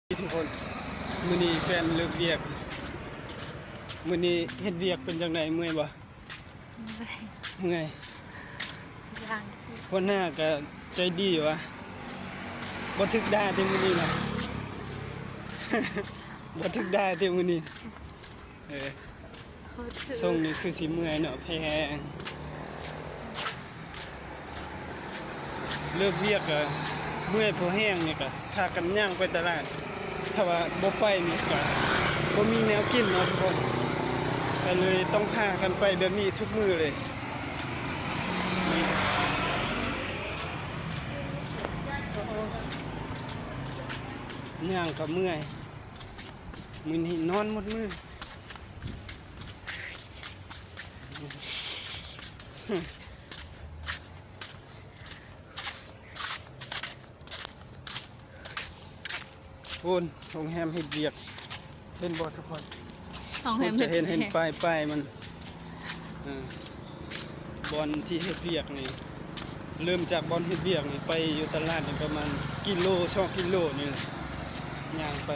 ทุกคนมื้อนี้แฟนเลิกเวียกมื้อนี้เฮ็ดเวียกเป็นจังได๋เมื่อยบ่เมื่อยอย่างที่หัวหน้าก็ใจดีวะบ่ถึกด่าแต่มื้อนี้นะบ่ถึกด่าแต่มื้อนี้เขาถือทรงนี้คือสิเมื่อยเนาะแพงเลิกเวียกก็เมื่อยพอแห้งนี่ก็พากันย่างไปตลาดถ้าว่าบ่ไปนี่ก็บ่มีแนวกินเนาะทุกคนก็เลยต้องพากันไปแบบนี้ทุกมื้อเลยย่างก็เมื่อยมื้อนี้นอนหมดมื้อโอนโรงแรมเฮ็ดเวียกเห็นบ่ทุกคน ของแฮม จะเห็นป้ายมันบอลที่เฮ็ดเวียกนี่เริ่มจากบอลเฮ็ดเวียกนี่ไปอยู่ตลาดนี่ประมาณกิโล2 กิโลนี่แหละย่างไป